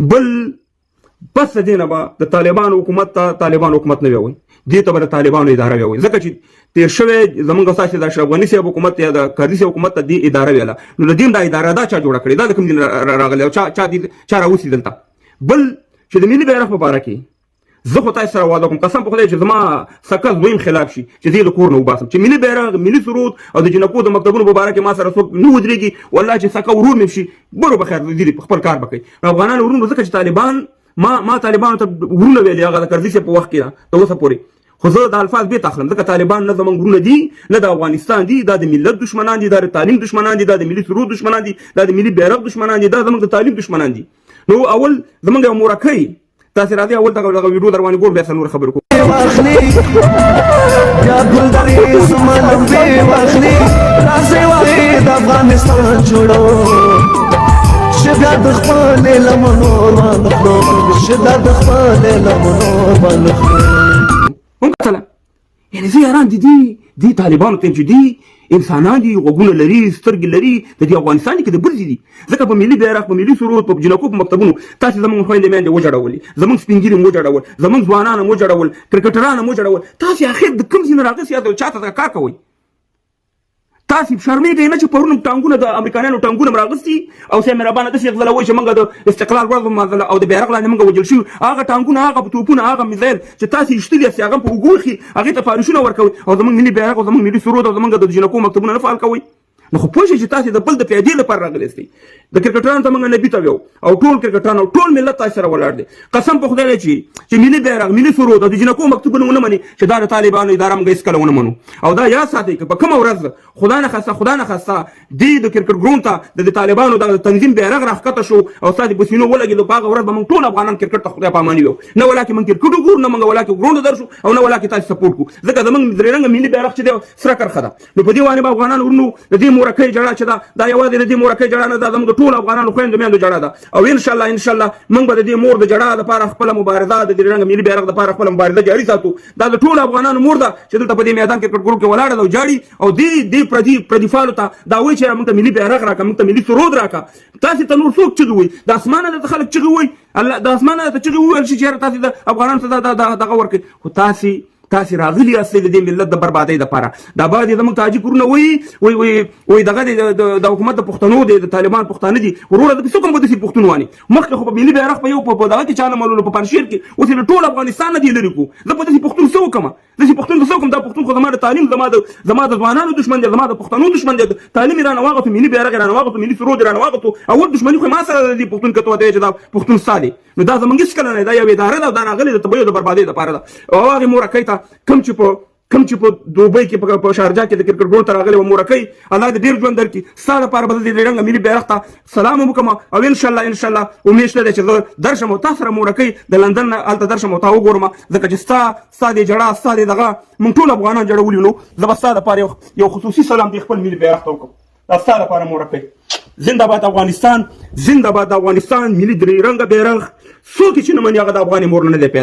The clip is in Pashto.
بل بس د دې نه به د طالبانو حکومت ته طالبان حکومت نه وي، دې ته به د طالبانو اداره وي، ځکه چې تېر شوی زموږ استاد د اشرف غني صاحب حکومت یا د کارزي صاحب حکومت ته دې اداره ویله. نو د دې دا اداره دا چا جوړه کړې، دا د کوم دین راغلی او چا راوستي دلته. بل چې د ملي بیرغ په باره کې زه خو تاسو سره وعده کوم، قسم په خدای چې زما سکه دویم خلاف شي چې زه د کور نه وباسم، چې ملي بیرغ، ملي سرود او د جنکو د مکتبونو په باره کې ما سره څوک نه ودرېږي، والله چې سکه ورور مې شي برو بخیر دې خپل کار وکړي. افغانان ورونو ځکه چې طالبان ما طالبانو ته ورونه ویلي هغه د کرزي صاحب په وخت کې تر اوسه پورې، خو زه د الفاظ بیت اخلم ځکه طالبان نه زموږ ورونه دي نه د افغانستان دي، دا د ملت دشمنان دي، دا د تعلیم دشمنان دي، دا د ملي سرود دشمنان دي، دا د ملي بیرغ دشمنان دي، دا زموږ د تعلیم دشمنان دي. نو اول زموږ یو مورکۍ تاسو راځي اول دغه ویډیو در باندې ګور بیا نور خبرې کوم. یا ګل درې سملم به واخلي راځي وای د افغانستان جوړو شبیا د خپل لمنو باندې شبیا د خپل لمنو باندې هم کتله یعنی زه حیران دي طالبانو ته چې دي انسانان دي، غوږونه لري، سترګې لري، د دې افغانستان کې د برځي دي، ځکه په ملي بیرغ، په ملي سرود، په جنکو، په مکتبونو تاسو زموږ خویندې میندې وجړولې، زموږ سپین ږیري مو وجړول، زموږ ځوانان مو وجړول، کرکټران مو وجړول. تاسو اخر د کوم ځای نه راغلئ یا چاته کار کوئ؟ تاسو شرمېږئ نه چې پرون ټانګونه د امریکایانو ټانګونه راغستي او سه مهربانه داسې غځلوئ چې موږ د استقلال ورځ لمانځله او د بیرغ لاندې موږ وژل شوي هغه ټانګونه، هغه توپونه، هغه میزایل چې تاسو ایشتلي یاست هغه په اوږو اخي، هغې ته پارشونه ورکوئ او زموږ ملي بیرغ او زموږ ملي سرود او زموږ د جنکو مکتبونه نه فعال کوئ. نو خو پوه شئ چې تاسو د بل د پیادې لپاره راغلي یاستئ. د کرکټرانو ته موږ نبي ته ویو او ټول کرکټران او ټول ملت تاسو سره ولاړ دی. قسم په خدای دی چې ملي بیرغ، ملي سرود او د جنکو مکتبونه ونه مني چې دا د طالبانو اداره موږ هېڅکله ونه منو. او دا یاد ساتئ که په کومه ورځ خدای نه خواسته دې د کرکټ ګراونډ ته د طالبانو د تنظیم بیرغ راښکته شو او ستاسې په سینو ولګېدو، په هغه ورځ به موږ ټول افغانان کرکټ ته خدای پاماني وو، نه ولا کې موږ کرکټ وګورو، نه موږ ولا کې ګراونډ درشو او نه ولا کې تاسو سپورټ کوو، ځکه زموږ درې رنګه ملي بیرغ چې دی سره کرښه ده. نو په دې باندې به افغانان ورونو د دې مورکۍ جړه چې ده دا یوازې د دې مورکۍ جړه نه ده، زموږ ټول افغانانو خویندو میندو جړه ده. او انشاءالله موږ به د دې مور د جړه لپاره خپله مبارزه، د درې رنګه ملي بیرغ لپاره خپله مبارزه جاري ساتو. دا د ټولو افغانانو مور ده چې دلته په دې میدان کې کرکټ ګروپ کې ولاړه ده او جاړي او دې پردیفالو ته دا وایي چې موږ ته ملي بیرغ راکړه، موږ ته ملي سرود راکړه. تاسې ته نور څوک چغې وایي؟ د اسمانه درته خلک چغې وایي، الله د اسمانه درته چغې وویل شي چې تاسې د افغانانو ته دغه ورکړئ، خو تاسې راغلي یاستئ د دې ملت د بربادۍ دپاره. دا بعد یې زموږ تاجک وروڼه وایي دغه د حکومت د پښتنو دی، د طالبان پښتانه دي، وروره د څوک هم به داسې پښتون واني. مخکې خو په ملي بیرغ په یو په دغه کې چا نه منلو، په پنجشیر کې، اوس یې له ټول افغانستان نه دې لرې کړو. زه په داسې پښتون څه وکړم؟ داسې پښتون څه وکړم؟ دا پښتون خو زما د تعلیم، زما د ځوانانو دښمن دی، زما د پښتنو دښمن دی. تعلیم یې رانه واغوتو، ملي بیرغ یې رانه واغوتو، ملي سرود یې رانه واغوتو، اول دښمني خو ما سره د دې پښتون که ته ورته وایې چې دا پښتون ستا دی، نو دا زموږ هېڅکله نه دی، دا یو اداره ده او دا راغلې د تبعیض د بربادۍ دپاره ده. او هغې مورکۍ ته کوم چې په دوبۍ کې په شارجه کې د کرکټ ګراونډ ته راغلې وه مورکۍ، الله دې ډېر ژوند درکړي. ستا لپاره به زه د درې رنګه ملي بیرغ ته سلام هم وکړم او انشاءالله امید شته دی چې زه درشم او تا سره مورکۍ د لندن نه هلته درشم او تا وګورم، ځکه چې ستا دې جړه، ستا دې دغه موږ ټول افغانان جړولي نو زه به ستا دپاره یو خصوصي سلام دې خپل ملي بیرغ ته وکړم. دا ستا لپاره مورکۍ. زنده باد افغانستان، زنده باد افغانستان، ملي درې رنګه بیرغ څوک چې نه مني هغه د افغاني مور نه دی پیدا.